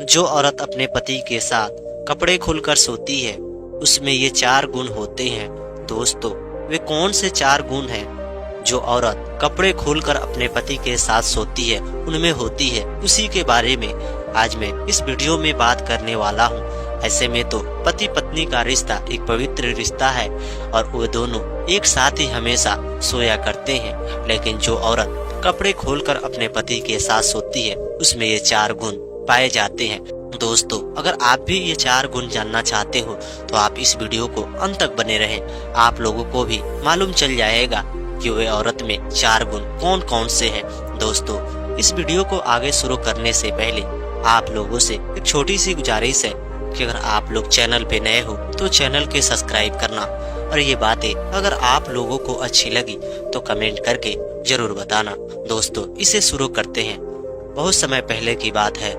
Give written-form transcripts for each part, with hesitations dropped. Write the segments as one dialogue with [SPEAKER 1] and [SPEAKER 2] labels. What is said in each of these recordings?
[SPEAKER 1] जो औरत अपने पति के साथ कपड़े खोलकर सोती है उसमें ये 4 गुण होते हैं। दोस्तों, वे कौन से 4 गुण हैं जो औरत कपड़े खोलकर अपने पति के साथ सोती है उनमें होती है, उसी के बारे में आज मैं इस वीडियो में बात करने वाला हूँ। ऐसे में तो पति पत्नी का रिश्ता एक पवित्र रिश्ता है और वो दोनों एक साथ ही हमेशा सोया करते हैं, लेकिन जो औरत कपड़े खोलकर अपने पति के साथ सोती है उसमें ये 4 गुण पाए जाते हैं। दोस्तों, अगर आप भी ये 4 गुण जानना चाहते हो तो आप इस वीडियो को अंत तक बने रहें। आप लोगों को भी मालूम चल जाएगा कि वे औरत में 4 गुण कौन कौन से हैं। दोस्तों, इस वीडियो को आगे शुरू करने से पहले आप लोगों से एक छोटी सी गुजारिश है कि अगर आप लोग चैनल पे नए हो तो चैनल के सब्सक्राइब करना, और ये बातें अगर आप लोगों को अच्छी लगी तो कमेंट करके जरूर बताना। दोस्तों, इसे शुरू करते हैं। बहुत समय पहले की बात है,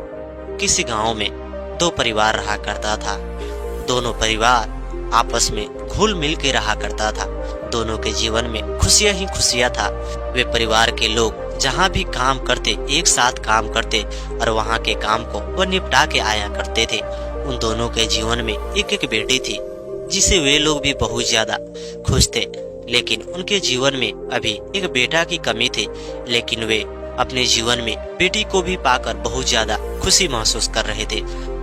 [SPEAKER 1] किसी गांव में 2 परिवार रहा करता था। दोनों परिवार आपस में घुल मिल के रहा करता था। दोनों के जीवन में खुशियां ही खुशियां था। वे परिवार के लोग जहां भी काम करते एक साथ काम करते और वहां के काम को वो निपटा के आया करते थे। उन दोनों के जीवन में एक एक बेटी थी जिसे वे लोग भी बहुत ज्यादा खुश थे, लेकिन उनके जीवन में अभी एक बेटा की कमी थी। लेकिन वे अपने जीवन में बेटी को भी पाकर बहुत ज्यादा खुशी महसूस कर रहे थे।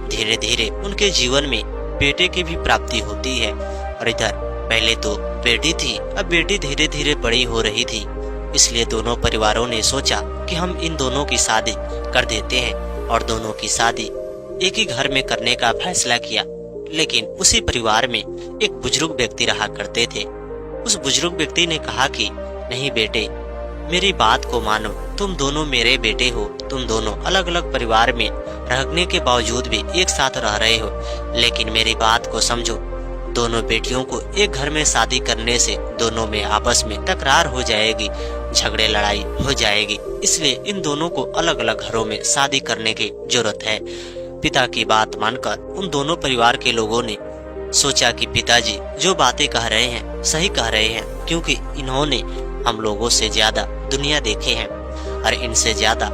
[SPEAKER 1] धीरे धीरे उनके जीवन में बेटे की भी प्राप्ति होती है। और इधर पहले तो बेटी थी, अब बेटी धीरे धीरे बड़ी हो रही थी। इसलिए दोनों परिवारों ने सोचा कि हम इन दोनों की शादी कर देते हैं और दोनों की शादी एक ही घर में करने का फैसला किया। लेकिन उसी परिवार में एक बुजुर्ग व्यक्ति रहा करते थे। उस बुजुर्ग व्यक्ति ने कहा कि नहीं बेटे, मेरी बात को मानो, तुम दोनों मेरे बेटे हो। तुम दोनों अलग अलग परिवार में रहने के बावजूद भी एक साथ रह रहे हो, लेकिन मेरी बात को समझो। दोनों बेटियों को एक घर में शादी करने से दोनों में आपस में तकरार हो जाएगी, झगड़े लड़ाई हो जाएगी। इसलिए इन दोनों को अलग अलग घरों में शादी करने की जरूरत है। पिता की बात मानकर उन दोनों परिवार के लोगों ने सोचा कि पिताजी जो बातें कह रहे हैं सही कह रहे हैं, क्योंकि इन्होंने हम लोगों से ज्यादा दुनिया देखे हैं और इनसे ज्यादा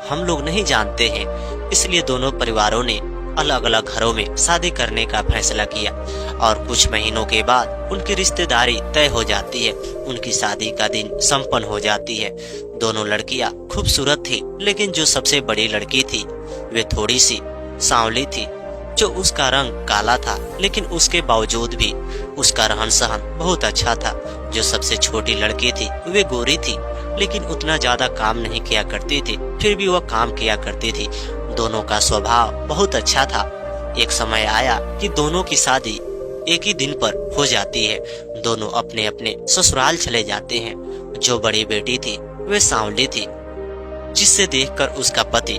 [SPEAKER 1] हम लोग नहीं जानते हैं। इसलिए दोनों परिवारों ने अलग अलग घरों में शादी करने का फैसला किया और कुछ महीनों के बाद उनकी रिश्तेदारी तय हो जाती है। उनकी शादी का दिन संपन्न हो जाती है। दोनों लड़कियां खूबसूरत थी, लेकिन जो सबसे बड़ी लड़की थी वे थोड़ी सी सांवली थी। जो उसका रंग काला था, लेकिन उसके बावजूद भी उसका रहन सहन बहुत अच्छा था। जो सबसे छोटी लड़की थी वे गोरी थी, लेकिन उतना ज्यादा काम नहीं किया करती थी, फिर भी वह काम किया करती थी। दोनों का स्वभाव बहुत अच्छा था। एक समय आया कि दोनों की शादी एक ही दिन पर हो जाती है। दोनों अपने अपने ससुराल चले जाते हैं। जो बड़ी बेटी थी वे सांवली थी, जिससे देखकर उसका पति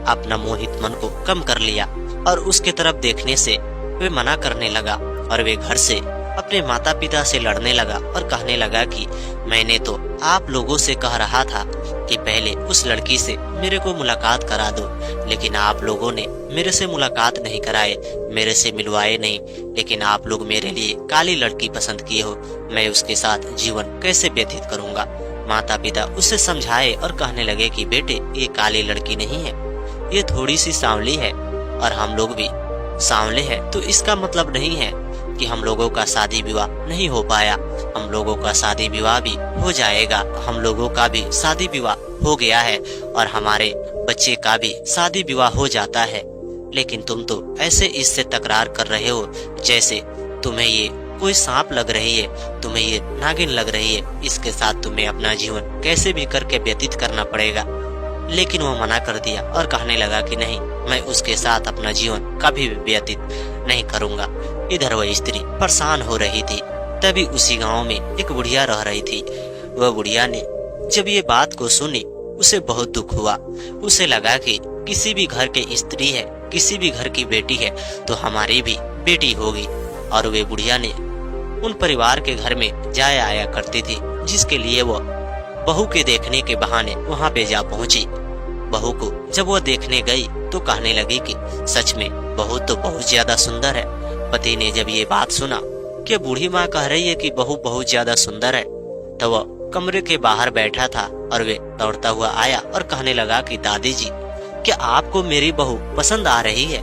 [SPEAKER 1] अपना मोहित मन को कम कर लिया और उसके तरफ देखने से वे मना करने लगा और वे घर से अपने माता पिता से लड़ने लगा और कहने लगा कि मैंने तो आप लोगों से कह रहा था कि पहले उस लड़की से मेरे को मुलाकात करा दो, लेकिन आप लोगों ने मेरे से मुलाकात नहीं कराए, मेरे से मिलवाए नहीं। लेकिन आप लोग मेरे लिए काली लड़की पसंद किए हो, मैं उसके साथ जीवन कैसे व्यतीत करूंगा। माता पिता उसे समझाए और कहने लगे कि बेटे, ये काली लड़की नहीं है, ये थोड़ी सी सांवली है और हम लोग भी सांवले हैं, तो इसका मतलब नहीं है कि हम लोगों का शादी विवाह नहीं हो पाया। हम लोगों का शादी विवाह भी हो जाएगा। हम लोगों का भी शादी विवाह हो गया है और हमारे बच्चे का भी शादी विवाह हो जाता है। लेकिन तुम तो ऐसे इससे तकरार कर रहे हो जैसे तुम्हें ये कोई सांप लग रही है, तुम्हें ये नागिन लग रही है। इसके साथ तुम्हें अपना जीवन कैसे भी करके व्यतीत करना पड़ेगा। लेकिन वो मना कर दिया और कहने लगा कि नहीं, मैं उसके साथ अपना जीवन कभी भी व्यतीत नहीं करूंगा। इधर वह स्त्री परेशान हो रही थी। तभी उसी गांव में एक बुढ़िया रह रही थी। वह बुढ़िया ने जब ये बात को सुनी उसे बहुत दुख हुआ। उसे लगा कि किसी भी घर के स्त्री है, किसी भी घर की बेटी है तो हमारी भी बेटी होगी। और वे बुढ़िया ने उन परिवार के घर में जाया आया करती थी, जिसके लिए वह बहू के देखने के बहाने वहां पे जा पहुंची। बहू को जब वह देखने गई तो कहने लगी कि सच में बहू तो बहुत ज्यादा सुंदर है। पति ने जब ये बात सुना कि बूढ़ी माँ कह रही है कि बहू बहुत ज्यादा सुंदर है, तो वह कमरे के बाहर बैठा था और वे दौड़ता हुआ आया और कहने लगा कि दादी जी, क्या आपको मेरी बहू पसंद आ रही है?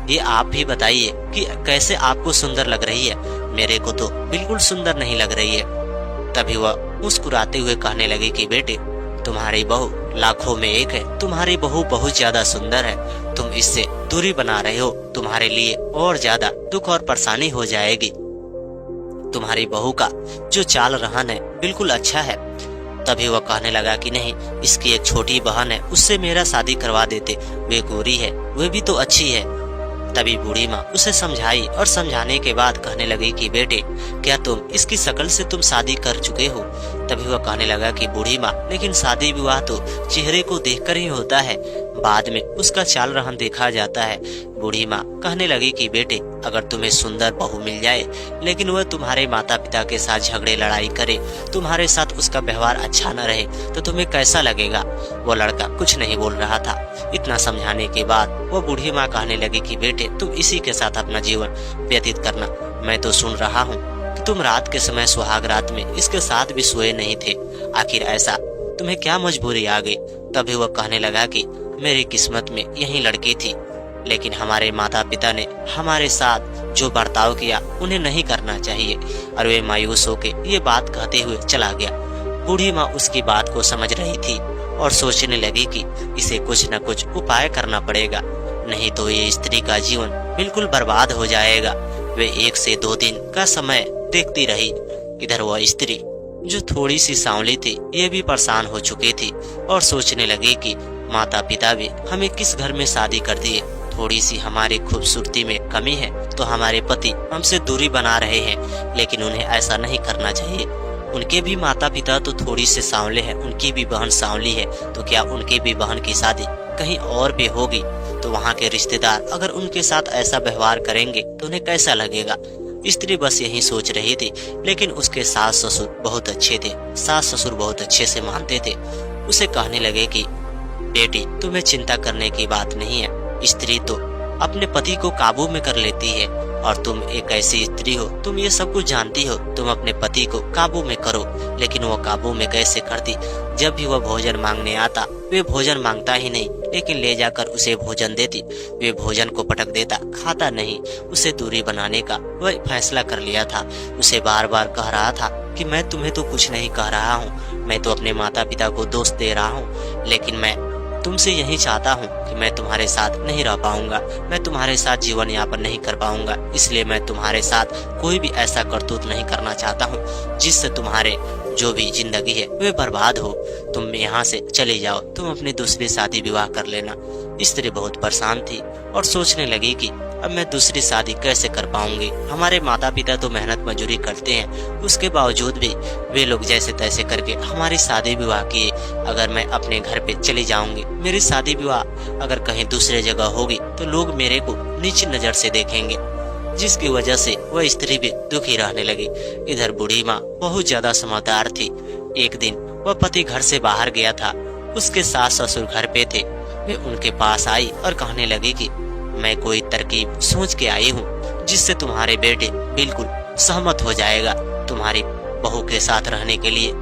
[SPEAKER 1] ये आप ही बताइए कि कैसे आपको सुंदर लग रही है। मेरे को तो बिल्कुल सुंदर नहीं लग रही है। तभी वह मुस्कुराते हुए कहने लगी कि बेटे, तुम्हारी बहू लाखों में एक है। तुम्हारी बहू बहुत ज्यादा सुंदर है। तुम इससे दूरी बना रहे हो, तुम्हारे लिए और ज्यादा दुख और परेशानी हो जाएगी। तुम्हारी बहू का जो चाल रहन है बिल्कुल अच्छा है। तभी वह कहने लगा कि नहीं, इसकी एक छोटी बहन है, उससे मेरा शादी करवा देते। वे गोरी है, वे भी तो अच्छी है। तभी बूढ़ी माँ उसे समझाई और समझाने के बाद कहने लगी कि बेटे, क्या तुम इसकी शक्ल से तुम शादी कर चुके हो? तभी वह कहने लगा कि बूढ़ी माँ, लेकिन शादी विवाह तो चेहरे को देखकर ही होता है, बाद में उसका चाल रहन देखा जाता है। बूढ़ी माँ कहने लगी कि बेटे, अगर तुम्हें सुंदर बहू मिल जाए लेकिन वह तुम्हारे माता पिता के साथ झगड़े लड़ाई करे, तुम्हारे साथ उसका व्यवहार अच्छा न रहे, तो तुम्हें कैसा लगेगा? वो लड़का कुछ नहीं बोल रहा था। इतना समझाने के बाद वो बूढ़ी माँ कहने लगी कि बेटे, तुम इसी के साथ अपना जीवन व्यतीत करना। मैं तो सुन रहा हूँ कि तुम रात के समय सुहाग रात में इसके साथ भी सोए नहीं थे। आखिर ऐसा तुम्हें क्या मजबूरी आ गई? तभी वह कहने लगा कि मेरी किस्मत में यही लड़की थी, लेकिन हमारे माता पिता ने हमारे साथ जो बर्ताव किया उन्हें नहीं करना चाहिए। और वे मायूस होकर ये बात कहते हुए चला गया। बूढ़ी माँ उसकी बात को समझ रही थी और सोचने लगी कि इसे कुछ न कुछ उपाय करना पड़ेगा, नहीं तो ये स्त्री का जीवन बिल्कुल बर्बाद हो जाएगा। वे 1 से 2 दिन का समय देखती रही। इधर वह स्त्री जो थोड़ी सी सांवली थी, ये भी परेशान हो चुकी थी और सोचने लगी कि माता पिता भी हमें किस घर में शादी कर दिए। थोड़ी सी हमारी खूबसूरती में कमी है तो हमारे पति हमसे दूरी बना रहे हैं, लेकिन उन्हें ऐसा नहीं करना चाहिए। उनके भी माता पिता तो थोड़ी से सांवले हैं, उनकी भी बहन सांवली है, तो क्या उनके भी बहन की शादी कहीं और भी होगी? तो वहाँ के रिश्तेदार अगर उनके साथ ऐसा व्यवहार करेंगे तो उन्हें कैसा लगेगा? स्त्री बस यही सोच रही थी, लेकिन उसके सास ससुर बहुत अच्छे थे। सास ससुर बहुत अच्छे से मानते थे। उसे कहने लगे कि बेटी, तुम्हें चिंता करने की बात नहीं है। स्त्री तो अपने पति को काबू में कर लेती है और तुम एक ऐसी स्त्री हो, तुम ये सब कुछ जानती हो। तुम अपने पति को काबू में करो। लेकिन वो काबू में कैसे करती? जब भी वह भोजन मांगने आता, वे भोजन मांगता ही नहीं, लेकिन ले जाकर उसे भोजन देती। वे भोजन को पटक देता, खाता नहीं। उसे दूरी बनाने का वह फैसला कर लिया था। उसे बार बार कह रहा था कि मैं तुम्हें तो कुछ नहीं कह रहा हूँ, मैं तो अपने माता पिता को दोष दे रहा हूँ, लेकिन मैं तुमसे यही चाहता हूँ कि मैं तुम्हारे साथ नहीं रह पाऊंगा, मैं तुम्हारे साथ जीवन यापन नहीं कर पाऊंगा। इसलिए मैं तुम्हारे साथ कोई भी ऐसा करतूत नहीं करना चाहता हूँ जिससे तुम्हारे जो भी जिंदगी है वे बर्बाद हो। तुम यहाँ से चले जाओ, तुम अपनी दूसरी शादी विवाह कर लेना। स्त्री बहुत परेशान थी और सोचने लगी कि अब मैं दूसरी शादी कैसे कर पाऊंगी? हमारे माता पिता तो मेहनत मजदूरी करते हैं, उसके बावजूद भी वे लोग जैसे तैसे करके हमारी शादी विवाह किए। अगर मैं अपने घर पे चली जाऊंगी, मेरी शादी विवाह अगर कहीं दूसरे जगह होगी तो लोग मेरे को नीची नजर से देखेंगे, जिसकी वजह से वह स्त्री भी दुखी रहने लगी। इधर बूढ़ी माँ बहुत ज्यादा समझदार थी। एक दिन वह पति घर से बाहर गया था, उसके सास ससुर घर पे थे। वे उनके पास आई और कहने लगी कि मैं कोई तरकीब सोच के आई हूँ जिससे तुम्हारे बेटे बिल्कुल सहमत हो जाएगा तुम्हारी बहू के साथ रहने के लिए।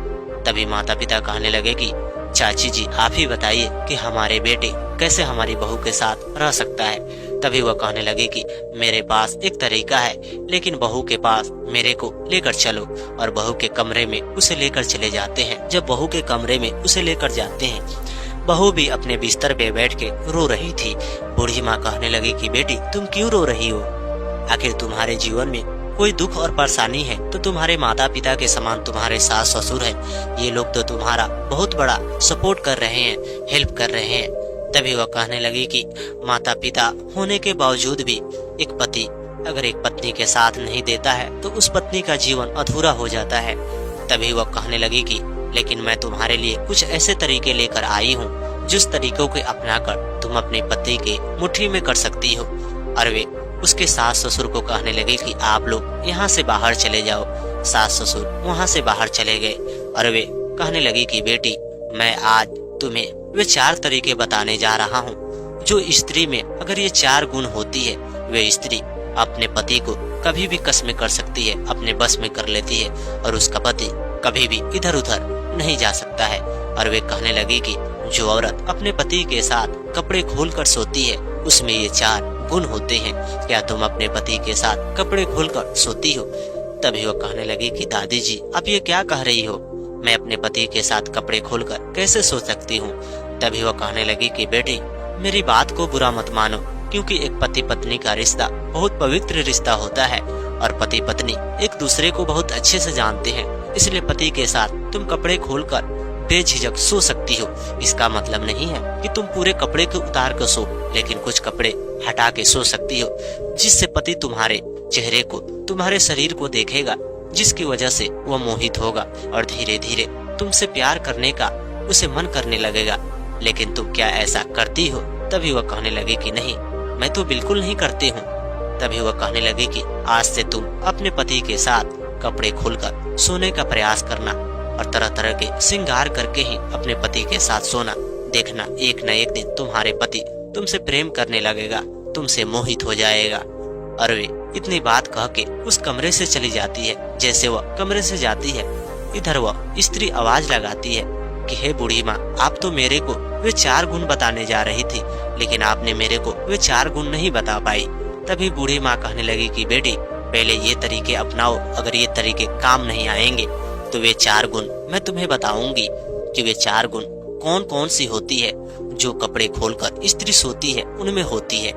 [SPEAKER 1] तभी माता पिता कहने लगे कि चाची जी, आप ही बताइए कि हमारे बेटे कैसे हमारी बहू के साथ रह सकता है। तभी वह कहने लगे कि मेरे पास एक तरीका है, लेकिन बहू के पास मेरे को लेकर चलो। और बहू के कमरे में उसे लेकर चले जाते हैं। जब बहू के कमरे में उसे लेकर जाते हैं, बहू भी अपने बिस्तर पे बैठ के रो रही थी। बूढ़ी माँ कहने लगी कि बेटी, तुम क्यों रो रही हो? आखिर तुम्हारे जीवन में कोई दुख और परेशानी है तो तुम्हारे माता पिता के समान तुम्हारे सास ससुर हैं। ये लोग तो तुम्हारा बहुत बड़ा सपोर्ट कर रहे हैं, हेल्प कर रहे हैं। तभी वह कहने लगी कि माता पिता होने के बावजूद भी एक पति अगर एक पत्नी के साथ नहीं देता है तो उस पत्नी का जीवन अधूरा हो जाता है। तभी वह कहने लगी कि लेकिन मैं तुम्हारे लिए कुछ ऐसे तरीके लेकर आई हूँ जिस तरीकों को अपनाकर तुम अपने पति के मुट्ठी में कर सकती हो। और वे उसके सास ससुर को कहने लगे कि आप लोग यहाँ से बाहर चले जाओ। सास ससुर वहाँ से बाहर चले गए और वे कहने लगी कि बेटी, मैं आज तुम्हें वे 4 तरीके बताने जा रहा हूँ जो स्त्री में अगर ये 4 गुण होती है, वे स्त्री अपने पति को कभी भी कस में कर सकती है, अपने बस में कर लेती है और उसका पति कभी भी इधर उधर नहीं जा सकता है। और वे कहने लगी कि जो औरत अपने पति के साथ कपड़े खोलकर सोती है उसमें ये 4 गुण होते हैं। क्या तुम अपने पति के साथ कपड़े खोलकर सोती हो? तभी वो कहने लगी कि दादी जी आप ये क्या कह रही हो, मैं अपने पति के साथ कपड़े खोलकर कैसे सो सकती हूँ? तभी वो कहने लगी कि बेटी मेरी बात को बुरा मत मानो, क्योंकि एक पति पत्नी का रिश्ता बहुत पवित्र रिश्ता होता है और पति पत्नी एक दूसरे को बहुत अच्छे से जानते हैं, इसलिए पति के साथ तुम कपड़े खोलकर बेझिझक सो सकती हो। इसका मतलब नहीं है कि तुम पूरे कपड़े को उतार कर सो, लेकिन कुछ कपड़े हटा के सो सकती हो, जिससे पति तुम्हारे चेहरे को, तुम्हारे शरीर को देखेगा, जिसकी वजह से वह मोहित होगा और धीरे धीरे तुमसे प्यार करने का उसे मन करने लगेगा। लेकिन तुम क्या ऐसा करती हो? तभी वह कहने लगी कि नहीं, मैं तो बिल्कुल नहीं करती हूँ। तभी वह कहने लगी कि आज से तुम अपने पति के साथ कपड़े खोलकर सोने का प्रयास करना और तरह तरह के श्रृंगार करके ही अपने पति के साथ सोना। देखना एक न एक दिन तुम्हारे पति तुमसे प्रेम करने लगेगा, तुमसे मोहित हो जाएगा। और वे इतनी बात कह के उस कमरे से चली जाती है। जैसे वह कमरे से जाती है, इधर वह स्त्री आवाज लगाती है कि हे बूढ़ी माँ, आप तो मेरे को वे 4 गुण बताने जा रही थी, लेकिन आपने मेरे को वे 4 गुण नहीं बता पाई। तभी बूढ़ी माँ कहने लगी कि बेटी पहले ये तरीके अपनाओ, अगर ये तरीके काम नहीं आएंगे तो वे 4 गुण मैं तुम्हें बताऊंगी कि वे 4 गुण कौन कौन सी होती है जो कपड़े खोलकर स्त्री सोती है उनमें होती है।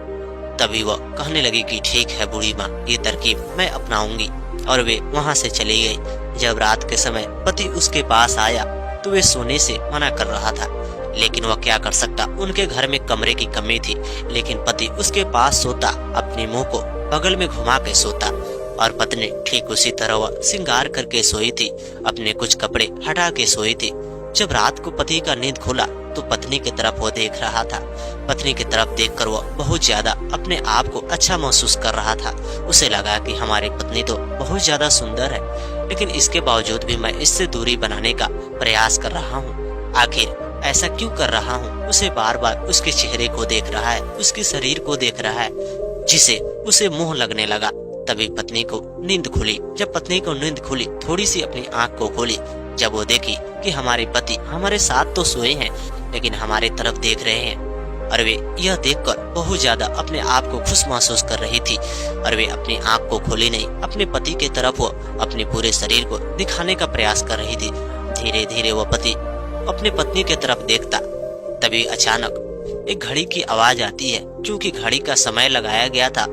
[SPEAKER 1] तभी वह कहने लगी कि ठीक है बूढ़ी माँ, ये तरकीब मैं अपनाऊंगी। और वे वहाँ से चली गई। जब रात के समय पति उसके पास आया तो वे सोने से मना कर रहा था, लेकिन वह क्या कर सकता, उनके घर में कमरे की कमी थी। लेकिन पति उसके पास सोता, अपने मुंह को बगल में घुमा के सोता और पत्नी ठीक उसी तरह वह श्रृंगार करके सोई थी, अपने कुछ कपड़े हटा के सोई थी। जब रात को पति का नींद खुला तो पत्नी की तरफ वो देख रहा था। पत्नी की तरफ देखकर वह बहुत ज्यादा अपने आप को अच्छा महसूस कर रहा था। उसे लगा कि हमारी पत्नी तो बहुत ज्यादा सुंदर है, लेकिन इसके बावजूद भी मैं इससे दूरी बनाने का प्रयास कर रहा हूँ। आखिर ऐसा क्यों कर रहा हूँ? उसे बार बार उसके चेहरे को देख रहा है, उसके शरीर को देख रहा है, जिसे उसे मोह लगने लगा। तभी पत्नी को नींद खुली। जब पत्नी को नींद खुली, थोड़ी सी अपनी आंख को खोली। जब वो देखी कि हमारे पति हमारे साथ तो सोए हैं, लेकिन हमारे तरफ देख रहे हैं, और वे यह देखकर बहुत ज्यादा अपने आप को खुश महसूस कर रही थी। और वे अपनी आंख को खोली नहीं, अपने पति के तरफ वो अपने पूरे शरीर को दिखाने का प्रयास कर रही थी। धीरे धीरे वो पति अपने पत्नी के तरफ देखता। तभी अचानक एक घड़ी की आवाज आती है, क्योंकि घड़ी का समय लगाया गया था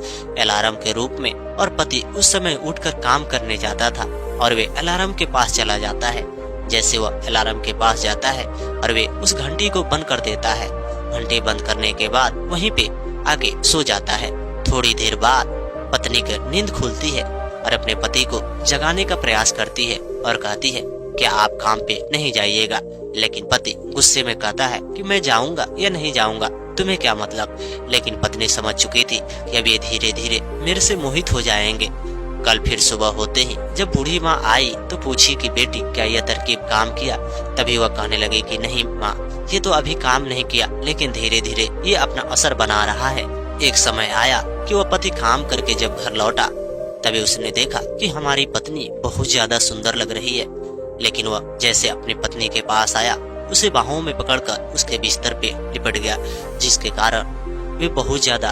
[SPEAKER 1] अलार्म के रूप में, और पति उस समय उठकर काम करने जाता था और वे अलार्म के पास चला जाता है। जैसे वह अलार्म के पास जाता है और वे उस घंटी को बंद कर देता है। घंटी बंद करने के बाद वहीं पे आके सो जाता है। थोड़ी देर बाद पत्नी की नींद खुलती है और अपने पति को जगाने का प्रयास करती है और कहती है क्या आप काम पे नहीं जाइएगा? लेकिन पति गुस्से में कहता है कि मैं जाऊंगा या नहीं जाऊंगा, तुम्हें क्या मतलब? लेकिन पत्नी समझ चुकी थी कि अब ये धीरे धीरे मेरे से मोहित हो जाएंगे। कल फिर सुबह होते ही जब बूढ़ी माँ आई तो पूछी कि बेटी क्या यह तरकीब काम किया? तभी वह कहने लगी कि नहीं माँ, ये तो अभी काम नहीं किया, लेकिन धीरे धीरे ये अपना असर बना रहा है। एक समय आया कि वह पति काम करके जब घर लौटा, तभी उसने देखा कि हमारी पत्नी बहुत ज्यादा सुंदर लग रही है। लेकिन वह जैसे अपनी पत्नी के पास आया, उसे बाहों में पकड़कर उसके बिस्तर पे लिपट गया, जिसके कारण वे बहुत ज्यादा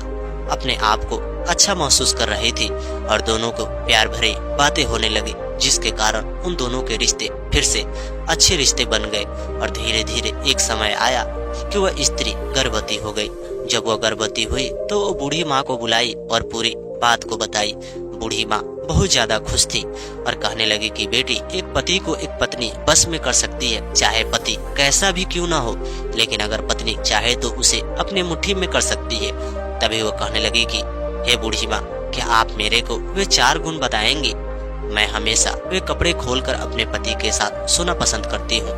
[SPEAKER 1] अपने आप को अच्छा महसूस कर रही थी और दोनों को प्यार भरी बातें होने लगी, जिसके कारण उन दोनों के रिश्ते फिर से अच्छे रिश्ते बन गए। और धीरे धीरे एक समय आया कि वह स्त्री गर्भवती हो गई। जब वह गर्भवती हुई तो वो बूढ़ी माँ को बुलाई और पूरी बात को बताई। बूढ़ी माँ बहुत ज्यादा खुश थी और कहने लगी कि बेटी, एक पति को एक पत्नी बस में कर सकती है, चाहे पति कैसा भी क्यों ना हो, लेकिन अगर पत्नी चाहे तो उसे अपने मुट्ठी में कर सकती है। तभी वो कहने लगी कि हे बूढ़ी माँ, क्या आप मेरे को वे 4 गुण बताएंगी? मैं हमेशा वे कपड़े खोलकर अपने पति के साथ सोना पसंद करती हूँ।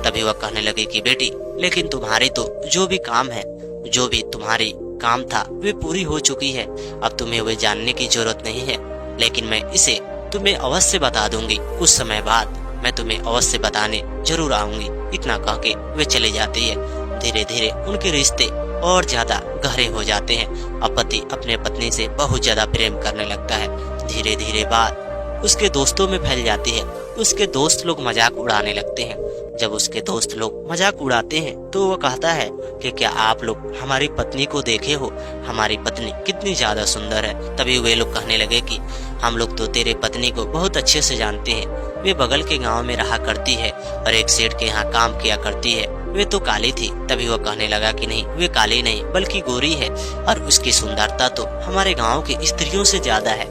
[SPEAKER 1] तभी वह कहने लगी कि बेटी, लेकिन तुम्हारी तो जो भी काम है, जो भी तुम्हारी काम था वे पूरी हो चुकी है, अब तुम्हें वे जानने की जरूरत नहीं है, लेकिन मैं इसे तुम्हें अवश्य बता दूंगी। कुछ समय बाद मैं तुम्हें अवश्य बताने जरूर आऊंगी। इतना कह के वे चले जाती है। धीरे धीरे उनके रिश्ते और ज्यादा गहरे हो जाते हैं। अब पति अपने पत्नी से बहुत ज्यादा प्रेम करने लगता है। धीरे धीरे बात उसके दोस्तों में फैल जाती है। उसके दोस्त लोग मजाक उड़ाने लगते हैं। जब उसके दोस्त लोग मजाक उड़ाते हैं तो वो कहता है कि क्या आप लोग हमारी पत्नी को देखे हो, हमारी पत्नी कितनी ज्यादा सुंदर है। तभी वे लोग कहने लगे कि हम लोग तो तेरे पत्नी को बहुत अच्छे से जानते हैं, वे बगल के गांव में रहा करती है और एक सेठ के यहाँ काम किया करती है, वे तो काली थी। तभी वो कहने लगा कि नहीं, वे काली नहीं बल्कि गोरी है और उसकी सुंदरता तो हमारे गांव की स्त्रियों से ज्यादा है।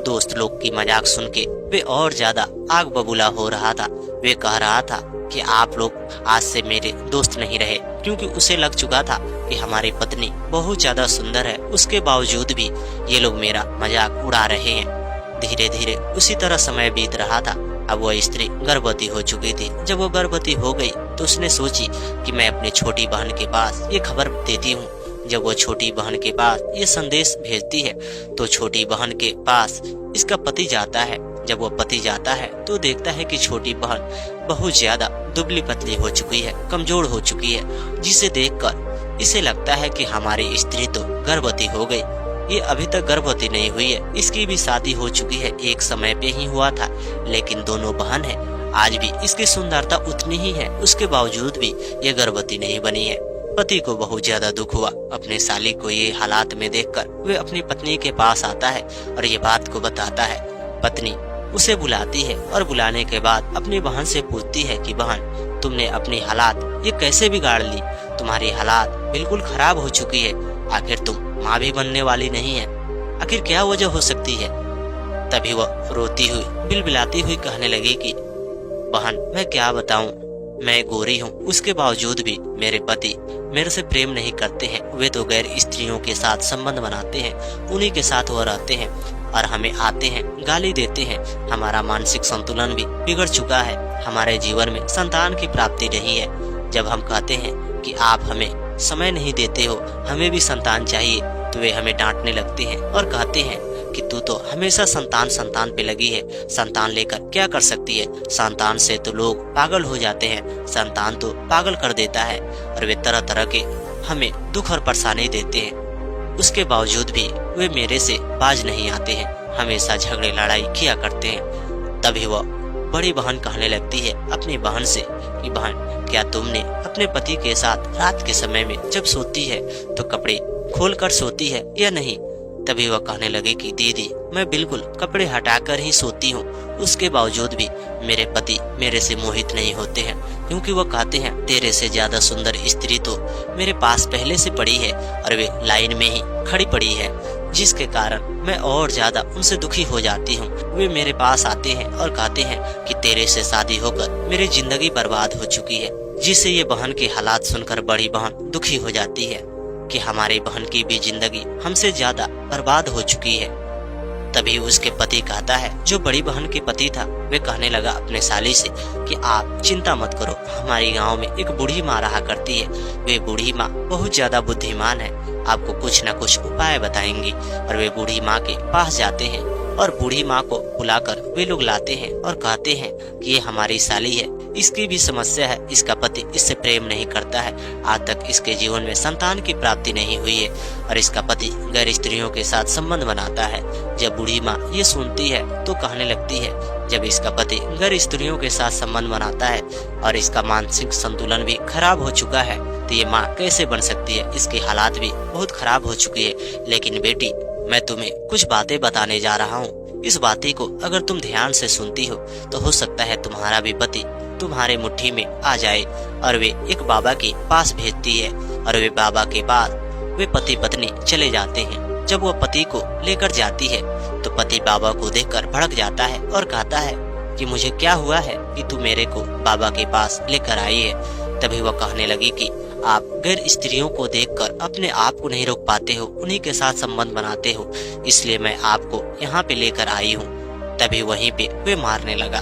[SPEAKER 1] दोस्त लोग की मजाक सुन के वे और ज्यादा आग बबूला हो रहा था। वे कह रहा था कि आप लोग आज से मेरे दोस्त नहीं रहे, क्योंकि उसे लग चुका था कि हमारी पत्नी बहुत ज्यादा सुंदर है, उसके बावजूद भी ये लोग मेरा मजाक उड़ा रहे हैं। धीरे धीरे उसी तरह समय बीत रहा था। अब वह स्त्री गर्भवती हो चुकी थी। जब वो गर्भवती हो गई तो उसने सोची कि मैं अपनी छोटी बहन के पास ये खबर देती हूँ। जब वो छोटी बहन के पास ये संदेश भेजती है तो छोटी बहन के पास इसका पति जाता है। जब वो पति जाता है तो देखता है कि छोटी बहन बहुत ज्यादा दुबली पतली हो चुकी है, कमजोर हो चुकी है, जिसे देखकर इसे लगता है कि हमारी स्त्री तो गर्भवती हो गई। ये अभी तक गर्भवती नहीं हुई है, इसकी भी शादी हो चुकी है, एक समय पे ही हुआ था, लेकिन दोनों बहन है। आज भी इसकी सुंदरता उतनी ही है, उसके बावजूद भी ये गर्भवती नहीं बनी है। पति को बहुत ज्यादा दुख हुआ। अपने साली को ये हालात में देखकर वे अपनी पत्नी के पास आता है और ये बात को बताता है। पत्नी उसे बुलाती है और बुलाने के बाद अपनी बहन से पूछती है कि बहन, तुमने अपनी हालात ये कैसे बिगाड़ ली? तुम्हारी हालात बिल्कुल खराब हो चुकी है, आखिर तुम माँ भी बनने वाली नहीं है, आखिर क्या वजह हो सकती है? तभी वह रोती हुई बिलबिलाती हुई कहने लगी कि बहन, मैं क्या बताऊं, मैं गोरी हूँ, उसके बावजूद भी मेरे पति मेरे से प्रेम नहीं करते हैं। वे तो गैर स्त्रियों के साथ संबंध बनाते हैं, उन्हीं के साथ वो रहते हैं और हमें आते हैं, गाली देते हैं। हमारा मानसिक संतुलन भी बिगड़ चुका है, हमारे जीवन में संतान की प्राप्ति नहीं है। जब हम कहते हैं कि आप हमें समय नहीं देते हो, हमें भी संतान चाहिए, तो वे हमें डांटने लगते हैं और कहते हैं कि तू तो हमेशा संतान पे लगी है, संतान लेकर क्या कर सकती है? संतान से तो लोग पागल हो जाते हैं, संतान तो पागल कर देता है। और वे तरह तरह के हमें दुख और परेशानी देते हैं। उसके बावजूद भी वे मेरे से बाज नहीं आते हैं, हमेशा झगड़े लड़ाई किया करते हैं। तभी वह बड़ी बहन कहने लगती है अपनी बहन से कि बहन, क्या तुमने अपने पति के साथ रात के समय में जब सोती है तो कपड़े खोल कर सोती है या नहीं? तभी वह कहने लगे कि दीदी, मैं बिल्कुल कपड़े हटाकर ही सोती हूँ, उसके बावजूद भी मेरे पति मेरे से मोहित नहीं होते हैं, क्योंकि वो कहते हैं तेरे से ज्यादा सुंदर स्त्री तो मेरे पास पहले से पड़ी है और वे लाइन में ही खड़ी पड़ी है, जिसके कारण मैं और ज्यादा उनसे दुखी हो जाती हूँ। वे मेरे पास आते हैं और कहते हैं कि तेरे से शादी होकर मेरी जिंदगी बर्बाद हो चुकी है, जिससे ये बहन के हालात सुनकर बड़ी बहन दुखी हो जाती है कि हमारी बहन की भी जिंदगी हमसे ज्यादा बर्बाद हो चुकी है। तभी उसके पति कहता है, जो बड़ी बहन के पति था, वे कहने लगा अपने साली से कि आप चिंता मत करो, हमारी गांव में एक बूढ़ी माँ रहा करती है, वे बूढ़ी माँ बहुत ज्यादा बुद्धिमान है, आपको कुछ न कुछ उपाय बताएंगी। और वे बूढ़ी माँ के पास जाते हैं और बूढ़ी माँ को बुलाकर वे लोग लाते हैं और कहते हैं कि ये हमारी साली है, इसकी भी समस्या है, इसका पति इससे प्रेम नहीं करता है, आज तक इसके जीवन में संतान की प्राप्ति नहीं हुई है और इसका पति गैर स्त्रियों के साथ संबंध बनाता है। जब बूढ़ी माँ ये सुनती है तो कहने लगती है, जब इसका पति गैर स्त्रियों के साथ संबंध बनाता है और इसका मानसिक संतुलन भी खराब हो चुका है, तो ये माँ कैसे बन सकती है? इसके हालात भी बहुत खराब हो चुकी है। लेकिन बेटी, मैं तुम्हें कुछ बातें बताने जा रहा हूँ, इस बातें को अगर तुम ध्यान से सुनती हो तो हो सकता है तुम्हारा भी पति तुम्हारे मुट्ठी में आ जाए। और वे एक बाबा के पास भेजती है और वे बाबा के पास वे पति पत्नी चले जाते हैं। जब वह पति को लेकर जाती है तो पति बाबा को देखकर भड़क जाता है और कहता है कि मुझे क्या हुआ है कि तू मेरे को बाबा के पास लेकर आई है? तभी वह कहने लगी कि आप गैर स्त्रियों को देखकर अपने आप को नहीं रोक पाते हो, उन्हीं के साथ संबंध बनाते हो, इसलिए मैं आपको यहाँ पे लेकर आई हूँ। तभी वहीं पे वे मारने लगा।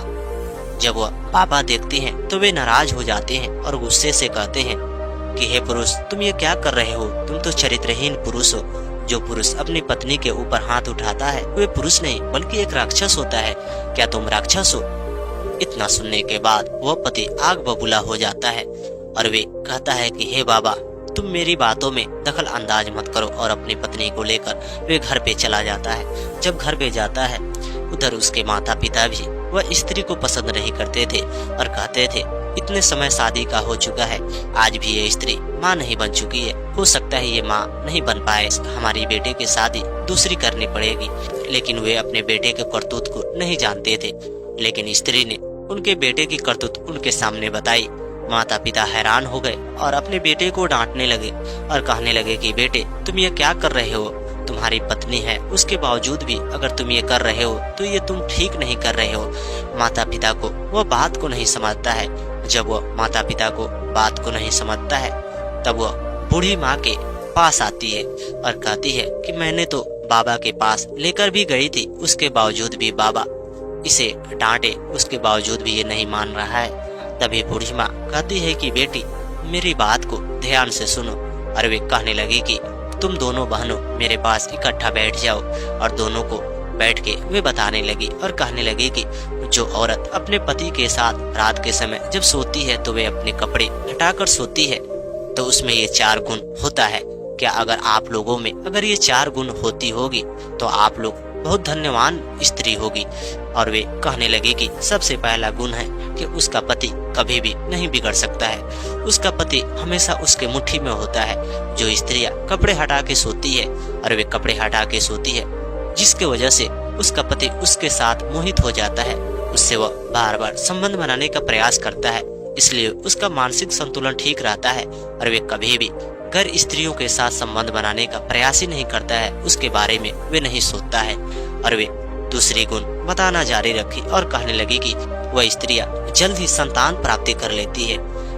[SPEAKER 1] जब वह बाबा देखते हैं तो वे नाराज हो जाते हैं और गुस्से से कहते हैं कि हे पुरुष, तुम ये क्या कर रहे हो? तुम तो चरित्रहीन पुरुष हो। जो पुरुष अपनी पत्नी के ऊपर हाथ उठाता है वे पुरुष नहीं बल्कि एक राक्षस होता है। क्या तुम राक्षस हो? इतना सुनने के बाद वह पति आग बबूला हो जाता है और वे कहता है कि हे बाबा, तुम मेरी बातों में दखल अंदाज मत करो, और अपनी पत्नी को लेकर वे घर पे चला जाता है। जब घर पे जाता है उधर उसके माता पिता भी वह स्त्री को पसंद नहीं करते थे और कहते थे इतने समय शादी का हो चुका है, आज भी ये स्त्री माँ नहीं बन चुकी है। हो सकता है ये माँ नहीं बन पाए, हमारी बेटे की शादी दूसरी करनी पड़ेगी। लेकिन वे अपने बेटे के करतूत को नहीं जानते थे। लेकिन स्त्री ने उनके बेटे की करतूत उनके सामने बताई। माता पिता हैरान हो गए और अपने बेटे को डांटने लगे और कहने लगे कि बेटे, तुम ये क्या कर रहे हो? तुम्हारी पत्नी है, उसके बावजूद भी अगर तुम ये कर रहे हो तो ये तुम ठीक नहीं कर रहे हो। माता पिता को वह बात को नहीं समझता है। जब वह माता पिता को बात को नहीं समझता है, तब वह बूढ़ी माँ के पास आती है और कहती है कि मैंने तो बाबा के पास लेकर भी गई थी, उसके बावजूद भी बाबा इसे डांटे, उसके बावजूद भी ये नहीं मान रहा है। तभी बूढ़ी माँ कहती है कि बेटी, मेरी बात को ध्यान से सुनो। और वे कहने लगी कि तुम दोनों बहनों मेरे पास इकट्ठा बैठ जाओ। और दोनों को बैठ के वे बताने लगी और कहने लगी कि जो औरत अपने पति के साथ रात के समय जब सोती है तो वे अपने कपड़े हटाकर सोती है, तो उसमें ये 4 गुण होता है। क्या अगर आप लोगों में अगर ये 4 गुण होती होगी तो आप लोग बहुत धन्यवान स्त्री होगी। और वे कहने लगी कि सबसे पहला गुण है कि उसका पति कभी भी नहीं बिगड़ सकता है। उसका पति हमेशा उसके मुट्ठी में होता है। जो स्त्रियां कपड़े हटा के सोती है और वे कपड़े हटा के सोती है, जिसके वजह से उसका पति उसके साथ मोहित हो जाता है, उससे वह बार बार संबंध बनाने का प्रयास करता है। इसलिए उसका मानसिक संतुलन ठीक रहता है और वे कभी भी गैर स्त्रियों के साथ संबंध बनाने का प्रयास ही नहीं करता है, उसके बारे में वे नहीं सोचता है। और वे दूसरी गुण बताना जारी रखी और कहने लगी कि वह स्त्रियां जल्द ही संतान प्राप्ति कर लेती है,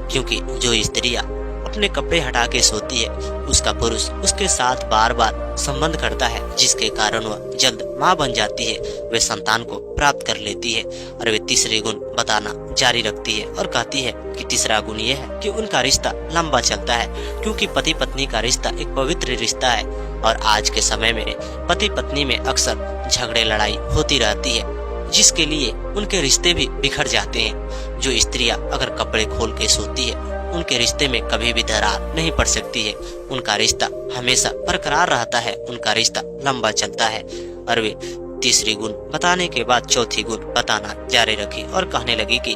[SPEAKER 1] क्योंकि जो स्त्रियां अपने कपड़े हटा के सोती है उसका पुरुष उसके साथ बार बार संबंध करता है, जिसके कारण वह जल्द माँ बन जाती है, वे संतान को प्राप्त कर लेती है। और वे तीसरे गुण बताना जारी रखती है और कहती है कि तीसरा गुण यह है कि उनका रिश्ता लंबा चलता है, क्योंकि पति पत्नी का रिश्ता एक पवित्र रिश्ता है। और आज के समय में पति पत्नी में अक्सर झगड़े लड़ाई होती रहती है, जिसके लिए उनके रिश्ते भी बिखर जाते हैं। जो स्त्रियां अगर कपड़े खोल के सोती है, उनके रिश्ते में कभी भी दरार नहीं पड़ सकती है, उनका रिश्ता हमेशा बरकरार रहता है, उनका रिश्ता लंबा चलता है। और वे तीसरी गुण बताने के बाद चौथी गुण बताना जारी रखी और कहने लगी कि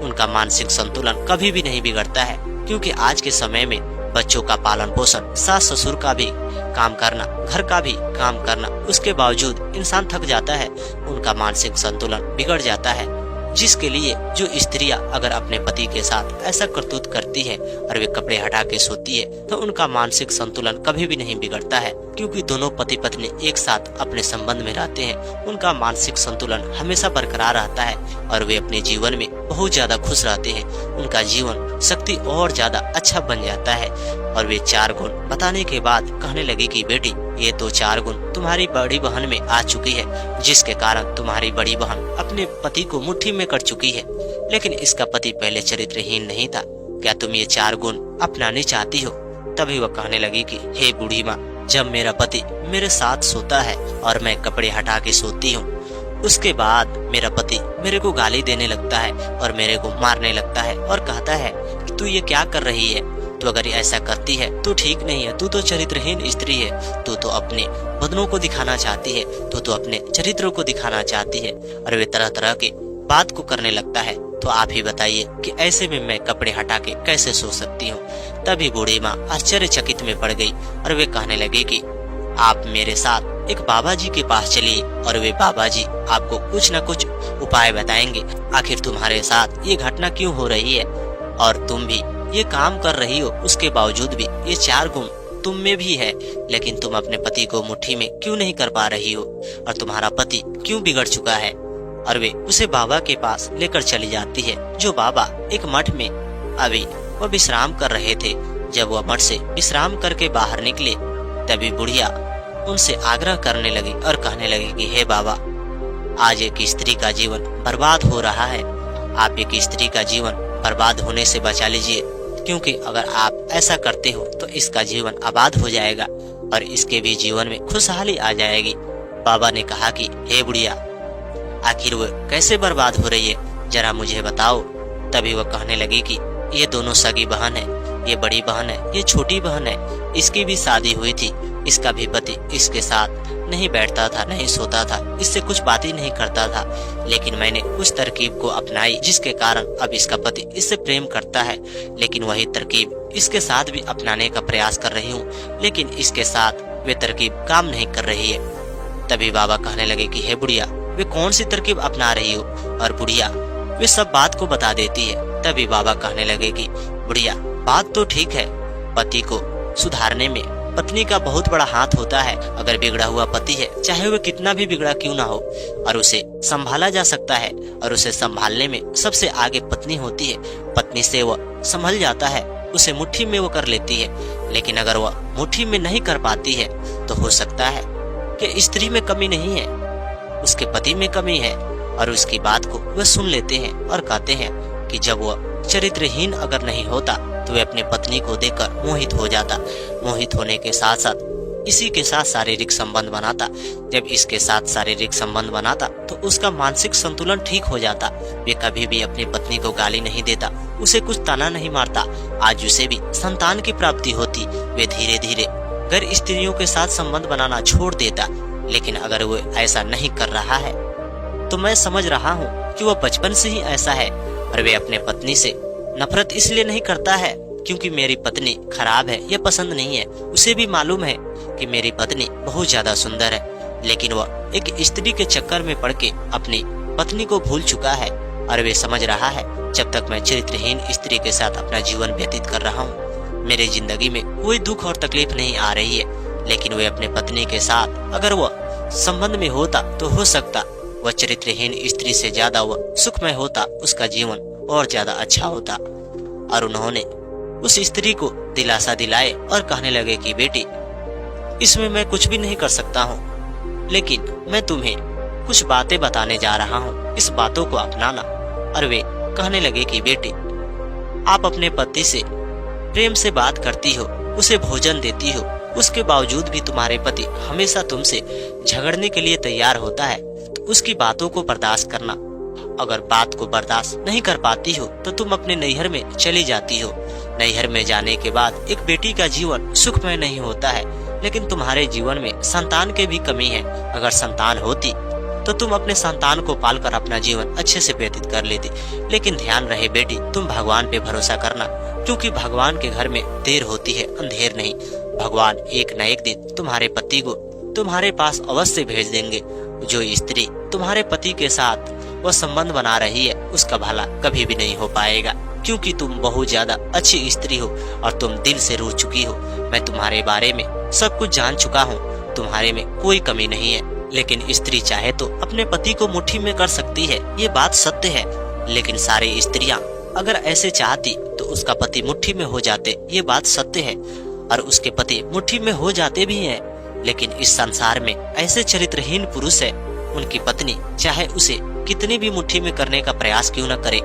[SPEAKER 1] उनका मानसिक संतुलन कभी भी नहीं बिगड़ता है, क्योंकि आज के समय में बच्चों का पालन पोषण, सास ससुर का भी काम करना, घर का भी काम करना, उसके बावजूद इंसान थक जाता है, उनका मानसिक संतुलन बिगड़ जाता है। जिसके लिए जो स्त्रियां अगर अपने पति के साथ ऐसा करतूत करती है और वे कपड़े हटा के सोती है, तो उनका मानसिक संतुलन कभी भी नहीं बिगड़ता है, क्योंकि दोनों पति पत्नी एक साथ अपने संबंध में रहते हैं। उनका मानसिक संतुलन हमेशा बरकरार रहता है और वे अपने जीवन में बहुत ज्यादा खुश रहते हैं, उनका जीवन शक्ति और ज्यादा अच्छा बन जाता है। और वे 4 गुण बताने के बाद कहने लगी कि बेटी, ये तो 4 गुण तुम्हारी बड़ी बहन में आ चुकी है, जिसके कारण तुम्हारी बड़ी बहन अपने पति को मुट्ठी में कर चुकी है। लेकिन इसका पति पहले चरित्रहीन नहीं था, क्या तुम ये 4 गुण अपनाने चाहती हो? तभी वह कहने लगी कि हे बूढ़ी माँ, जब मेरा पति मेरे साथ सोता है और मैं कपड़े हटा के सोती हूँ, उसके बाद मेरा पति मेरे को गाली देने लगता है और मेरे को मारने लगता है और कहता है कि तू ये क्या कर रही है, तो अगर ऐसा करती है तो ठीक नहीं है, तू तो चरित्रहीन स्त्री है, तू तो अपने बदनों को दिखाना चाहती है, तू तो अपने चरित्रों को दिखाना चाहती है। और वे तरह तरह के बात को करने लगता है। तो आप ही बताइए कि ऐसे में मैं कपड़े हटा के कैसे सो सकती हूँ? तभी बूढ़ी माँ आश्चर्यचकित में पड़ गई और वे कहने लगे कि आप मेरे साथ एक बाबा जी के पास चलिए और वे बाबा जी आपको कुछ न कुछ उपाय बताएंगे। आखिर तुम्हारे साथ ये घटना क्यों हो रही है और तुम भी ये काम कर रही हो, उसके बावजूद भी ये 4 गुण तुम में भी है, लेकिन तुम अपने पति को मुट्ठी में क्यों नहीं कर पा रही हो और तुम्हारा पति क्यों बिगड़ चुका है? और वे उसे बाबा के पास लेकर चली जाती है। जो बाबा एक मठ में अभी वह विश्राम कर रहे थे। जब वह मठ से विश्राम करके बाहर निकले, तभी बुढ़िया उनसे आग्रह करने लगी और कहने लगी कि हे बाबा, आज एक स्त्री का जीवन बर्बाद हो रहा है, आप एक स्त्री का जीवन बर्बाद होने से बचा लीजिए, क्योंकि अगर आप ऐसा करते हो तो इसका जीवन आबाद हो जाएगा और इसके भी जीवन में खुशहाली आ जाएगी। बाबा ने कहा कि हे बुढ़िया, आखिर वो कैसे बर्बाद हो रही है, जरा मुझे बताओ। तभी वह कहने लगी कि ये दोनों सगी बहन है, ये बड़ी बहन है, ये छोटी बहन है, इसकी भी शादी हुई थी, इसका भी पति इसके साथ नहीं बैठता था, नहीं सोता था, इससे कुछ बात ही नहीं करता था। लेकिन मैंने उस तरकीब को अपनाई जिसके कारण अब इसका पति इससे प्रेम करता है। लेकिन वही तरकीब इसके साथ भी अपनाने का प्रयास कर रही हूँ, लेकिन इसके साथ वे तरकीब काम नहीं कर रही है। तभी बाबा कहने लगे कि हे बुढ़िया, वे कौन सी तरकीब अपना रही हो? और बुढ़िया वे सब बात को बता देती है। तभी बाबा कहने लगे कि बुढ़िया, बात तो ठीक है, पति को सुधारने में पत्नी का बहुत बड़ा हाथ होता है। अगर बिगड़ा हुआ पति है, चाहे वह कितना भी बिगड़ा क्यों ना हो, और उसे संभाला जा सकता है, और उसे संभालने में सबसे आगे पत्नी होती है। पत्नी से वह संभल जाता है, उसे मुट्ठी में वो कर लेती है। लेकिन अगर वह मुट्ठी में नहीं कर पाती है तो हो सकता है कि स्त्री में कमी नहीं है, उसके पति में कमी है। और उसकी बात को वह सुन लेते हैं और कहते हैं कि जब वह चरित्रहीन अगर नहीं होता तो वह अपनी पत्नी को देखकर मोहित हो जाता। मोहित होने के साथ साथ इसी के साथ शारीरिक संबंध बनाता। जब इसके साथ शारीरिक संबंध बनाता तो उसका मानसिक संतुलन ठीक हो जाता। वे कभी भी अपनी पत्नी को गाली नहीं देता, उसे कुछ ताना नहीं मारता। आज उसे भी संतान की प्राप्ति होती। वे धीरे धीरे गैर स्त्रियों के साथ संबंध बनाना छोड़ देता। लेकिन अगर वो ऐसा नहीं कर रहा है तो मैं समझ रहा हूँ कि वह बचपन से ही ऐसा है। और वे अपने पत्नी से नफरत इसलिए नहीं करता है क्योंकि मेरी पत्नी खराब है, यह पसंद नहीं है। उसे भी मालूम है कि मेरी पत्नी बहुत ज्यादा सुंदर है, लेकिन वह एक स्त्री के चक्कर में पड़ के अपनी पत्नी को भूल चुका है। और वे समझ रहा है जब तक मैं चरित्रहीन स्त्री के साथ अपना जीवन व्यतीत कर रहा हूँ, मेरे जिंदगी में कोई दुख और तकलीफ नहीं आ रही है। लेकिन वे अपने पत्नी के साथ अगर वह संबंध में होता तो हो सकता वह चरित्रहीन स्त्री से ज्यादा वह सुखमय होता, उसका जीवन और ज्यादा अच्छा होता। और उन्होंने उस स्त्री को दिलासा दिलाए और कहने लगे कि बेटी, इसमें मैं कुछ भी नहीं कर सकता हूँ, लेकिन मैं तुम्हें कुछ बातें बताने जा रहा हूँ, इस बातों को अपनाना। और वे कहने लगे कि बेटी, आप अपने पति से प्रेम से बात करती हो, उसे भोजन देती हो, उसके बावजूद भी तुम्हारे पति हमेशा तुमसे झगड़ने के लिए तैयार होता है, तो उसकी बातों को बर्दाश्त करना। अगर बात को बर्दाश्त नहीं कर पाती हो तो तुम अपने नैहर में चली जाती हो। नैहर में जाने के बाद एक बेटी का जीवन सुखमय नहीं होता है, लेकिन तुम्हारे जीवन में संतान की भी कमी है। अगर संतान होती तो तुम अपने संतान को पालकर अपना जीवन अच्छे से व्यतीत कर लेती। लेकिन ध्यान रहे बेटी, तुम भगवान पे भरोसा करना, क्योंकि भगवान के घर में देर होती है, अंधेर नहीं। भगवान एक न एक दिन तुम्हारे पति को तुम्हारे पास अवश्य भेज देंगे। जो स्त्री तुम्हारे पति के साथ वह संबंध बना रही है, उसका भला कभी भी नहीं हो पाएगा, क्योंकि तुम बहुत ज्यादा अच्छी स्त्री हो और तुम दिल से रो चुकी हो। मैं तुम्हारे बारे में सब कुछ जान चुका हूँ, तुम्हारे में कोई कमी नहीं है। लेकिन स्त्री चाहे तो अपने पति को मुट्ठी में कर सकती है, ये बात सत्य है। लेकिन सारी स्त्रियां अगर ऐसे चाहती तो उसका पति मुट्ठी में हो जाते, ये बात सत्य है। और उसके पति मुट्ठी में हो जाते भी हैं। लेकिन इस संसार में ऐसे चरित्रहीन पुरुष है, उनकी पत्नी चाहे उसे कितनी भी मुट्ठी में करने का प्रयास क्यों न करे,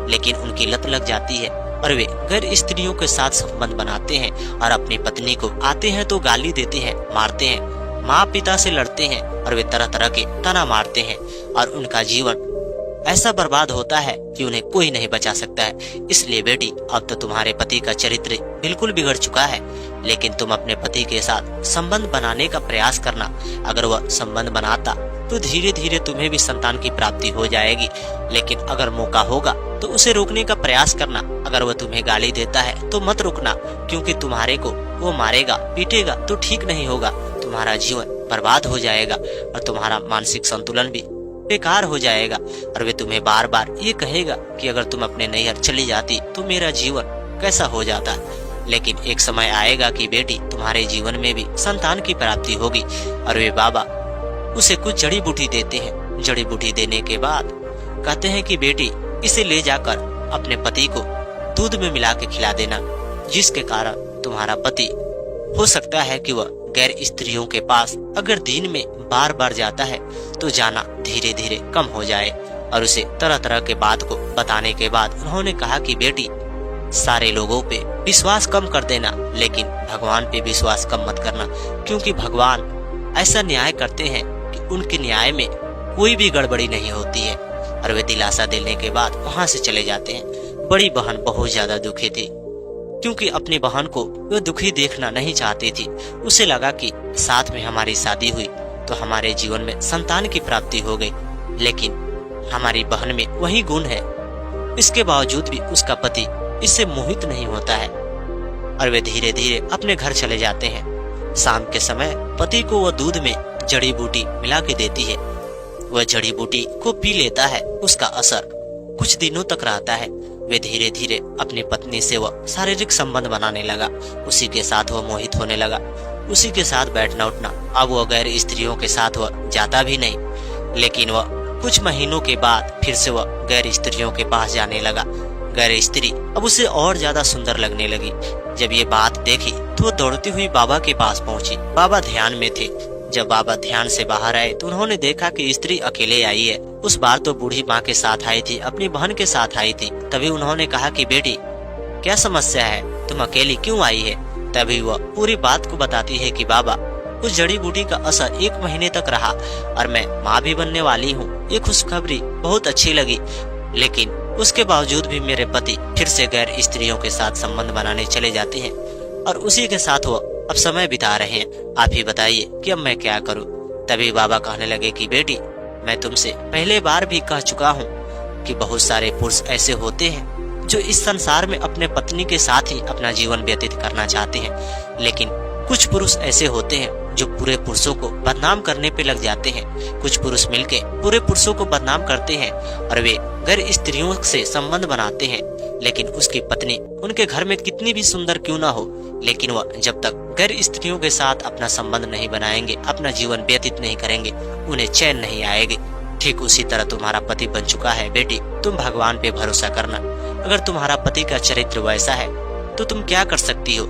[SPEAKER 1] लेकिन उनकी लत लग जाती है और वे गैर स्त्रियों के साथ संबंध बनाते हैं और अपनी पत्नी को आते हैं तो गाली देते हैं, मारते हैं, माँ पिता से लड़ते हैं और वे तरह तरह के ताना मारते हैं और उनका जीवन ऐसा बर्बाद होता है कि उन्हें कोई नहीं बचा सकता है। इसलिए बेटी, अब तो तुम्हारे पति का चरित्र बिल्कुल बिगड़ चुका है, लेकिन तुम अपने पति के साथ संबंध बनाने का प्रयास करना। अगर वह संबंध बनाता तो धीरे धीरे तुम्हें भी संतान की प्राप्ति हो जाएगी। लेकिन अगर मौका होगा तो उसे रोकने का प्रयास करना। अगर वह तुम्हें गाली देता है तो मत रोकना, क्योंकि तुम्हारे को वो मारेगा पीटेगा तो ठीक नहीं होगा, तुम्हारा जीवन बर्बाद हो जाएगा और तुम्हारा मानसिक संतुलन भी बेकार हो जाएगा। और वे तुम्हें बार बार ये कहेगा कि अगर तुम अपने नैहर चली जाती तो मेरा जीवन कैसा हो जाता। लेकिन एक समय आएगा कि बेटी, तुम्हारे जीवन में भी संतान की प्राप्ति होगी। और वे बाबा उसे कुछ जड़ी बूटी देते हैं। जड़ी बूटी देने के बाद कहते हैं कि बेटी, इसे ले जाकर अपने पति को दूध में मिला के खिला देना, जिसके कारण तुम्हारा पति हो सकता है कि वह गैर स्त्रियों के पास अगर दिन में बार बार जाता है तो जाना धीरे धीरे कम हो जाए। और उसे तरह तरह के बात को बताने के बाद उन्होंने कहा कि बेटी, सारे लोगों पे विश्वास कम कर देना, लेकिन भगवान पे विश्वास कम मत करना, क्योंकि भगवान ऐसा न्याय करते हैं कि उनके न्याय में कोई भी गड़बड़ी नहीं होती है। और वे दिलासा देने के बाद वहां से चले जाते हैं। बड़ी बहन बहुत ज्यादा दुखी थी। क्योंकि अपनी बहन को वह दुखी देखना नहीं चाहती थी। उसे लगा कि साथ में हमारी शादी हुई तो हमारे जीवन में संतान की प्राप्ति हो गई, लेकिन हमारी बहन में वही गुण है। इसके बावजूद भी उसका पति इससे मोहित नहीं होता है और वे धीरे धीरे अपने घर चले जाते हैं। शाम के समय पति को वह दूध में जड़ी बूटी मिला के देती है। वह जड़ी बूटी को पी लेता है। उसका असर कुछ दिनों तक रहता है। वे धीरे धीरे अपनी पत्नी से वह शारीरिक संबंध बनाने लगा। उसी के साथ वह मोहित होने लगा, उसी के साथ बैठना उठना। अब वह गैर स्त्रियों के साथ वह जाता भी नहीं, लेकिन वह कुछ महीनों के बाद फिर से वह गैर स्त्रियों के पास जाने लगा। गैर स्त्री अब उसे और ज्यादा सुंदर लगने लगी। जब ये बात देखी तो वह दौड़ती हुई बाबा के पास पहुंची। बाबा ध्यान में थे। जब बाबा ध्यान से बाहर आए तो उन्होंने देखा कि स्त्री अकेले आई है। उस बार तो बूढ़ी माँ के साथ आई थी, अपनी बहन के साथ आई थी। तभी उन्होंने कहा कि बेटी, क्या समस्या है, तुम अकेली क्यों आई है? तभी वह पूरी बात को बताती है कि बाबा, उस जड़ी बूटी का असर 1 महीने तक रहा और मैं माँ भी बनने वाली हूँ। ये खुशखबरी बहुत अच्छी लगी, लेकिन उसके बावजूद भी मेरे पति फिर से गैर स्त्रियों के साथ संबंध बनाने चले जाते हैं और उसी के साथ वो अब समय बिता रहे हैं। आप ही बताइए कि अब मैं क्या करूं? तभी बाबा कहने लगे कि बेटी, मैं तुमसे पहले बार भी कह चुका हूं कि बहुत सारे पुरुष ऐसे होते हैं जो इस संसार में अपने पत्नी के साथ ही अपना जीवन व्यतीत करना चाहते हैं, लेकिन कुछ पुरुष ऐसे होते हैं जो पूरे पुरुषों को बदनाम करने पे लग जाते हैं। कुछ पुरुष मिलके पूरे पुरुषों को बदनाम करते हैं और वे गैर स्त्रियों से संबंध बनाते हैं, लेकिन उसकी पत्नी उनके घर में कितनी भी सुंदर क्यों ना हो, लेकिन वह जब तक गैर स्त्रियों के साथ अपना संबंध नहीं बनाएंगे, अपना जीवन व्यतीत नहीं करेंगे, उन्हें चैन नहीं आएगी। ठीक उसी तरह तुम्हारा पति बन चुका है बेटी। तुम भगवान पे भरोसा करना। अगर तुम्हारा पति का चरित्र वैसा है तो तुम क्या कर सकती हो?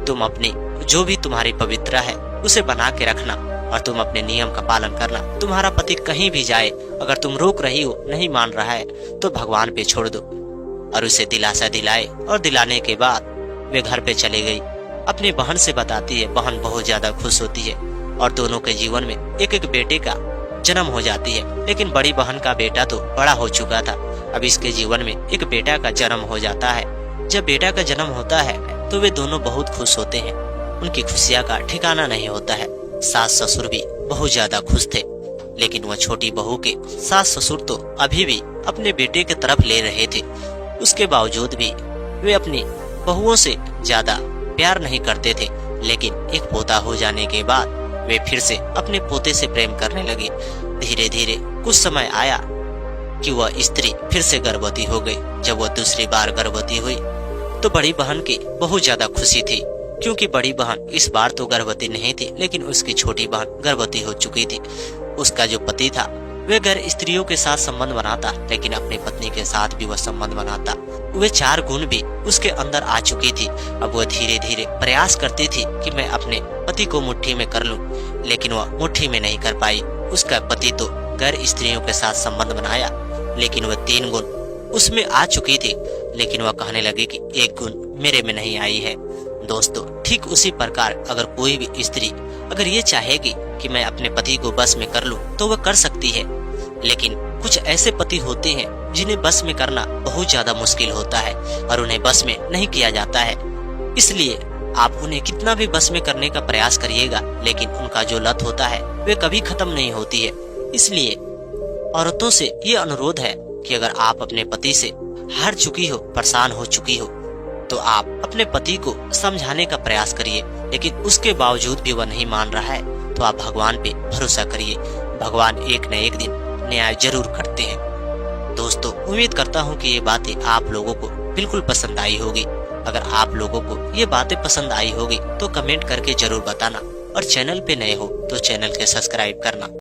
[SPEAKER 1] तुम अपनी जो भी तुम्हारी पवित्रता है उसे बना के रखना और तुम अपने नियम का पालन करना। तुम्हारा पति कहीं भी जाए, अगर तुम रोक रही हो, नहीं मान रहा है, तो भगवान पे छोड़ दो। और उसे दिलासा दिलाए और दिलाने के बाद वे घर पे चले गई। अपनी बहन से बताती है। बहन बहुत ज्यादा खुश होती है और दोनों के जीवन में एक एक बेटे का जन्म हो जाती है। लेकिन बड़ी बहन का बेटा तो बड़ा हो चुका था, अब इसके जीवन में एक बेटा का जन्म हो जाता है। जब बेटा का जन्म होता है तो वे दोनों बहुत खुश होते हैं। उनकी खुशियाँ का ठिकाना नहीं होता है। सास ससुर भी बहुत ज्यादा खुश थे, लेकिन वह छोटी बहू के सास ससुर तो अभी भी अपने बेटे की तरफ ले रहे थे। उसके बावजूद भी वे अपनी बहुओं से ज्यादा प्यार नहीं करते थे। लेकिन एक पोता हो जाने के बाद वे फिर से अपने पोते से प्रेम करने लगे। धीरे धीरे कुछ समय आया कि वह स्त्री फिर से गर्भवती हो गई। जब वह दूसरी बार गर्भवती हुई तो बड़ी बहन की बहुत ज्यादा खुशी थी, क्योंकि बड़ी बहन इस बार तो गर्भवती नहीं थी, लेकिन उसकी छोटी बहन गर्भवती हो चुकी थी। उसका जो पति था वे गैर स्त्रियों के साथ संबंध बनाता, लेकिन अपनी पत्नी के साथ भी वह संबंध बनाता। वे 4 गुण भी उसके अंदर आ चुकी थी। अब वह धीरे धीरे प्रयास करती थी कि मैं अपने पति को मुट्ठी में कर लूं, लेकिन वह मुट्ठी में नहीं कर पाई। उसका पति तो गैर स्त्रियों के साथ संबंध बनाया, लेकिन वह 3 गुण उसमें आ चुकी थी, लेकिन वह कहने लगी कि 1 गुण मेरे में नहीं आई है। दोस्तों, ठीक उसी प्रकार अगर कोई भी स्त्री अगर ये चाहेगी कि मैं अपने पति को बस में कर लूं तो वह कर सकती है, लेकिन कुछ ऐसे पति होते हैं जिन्हें बस में करना बहुत ज्यादा मुश्किल होता है और उन्हें बस में नहीं किया जाता है। इसलिए आप उन्हें कितना भी बस में करने का प्रयास करिएगा, लेकिन उनका जो लत होता है वे कभी खत्म नहीं होती है। इसलिए औरतों से ये अनुरोध है कि अगर आप अपने पति से हार चुकी हो, परेशान हो चुकी हो, तो आप अपने पति को समझाने का प्रयास करिए, लेकिन उसके बावजूद भी वह नहीं मान रहा है तो आप भगवान पे भरोसा करिए। भगवान एक न एक दिन न्याय जरूर करते हैं। दोस्तों, उम्मीद करता हूँ कि ये बातें आप लोगों को बिल्कुल पसंद आई होगी। अगर आप लोगों को ये बातें पसंद आई होगी तो कमेंट करके जरूर बताना और चैनल पे नए हो तो चैनल के सब्सक्राइब करना।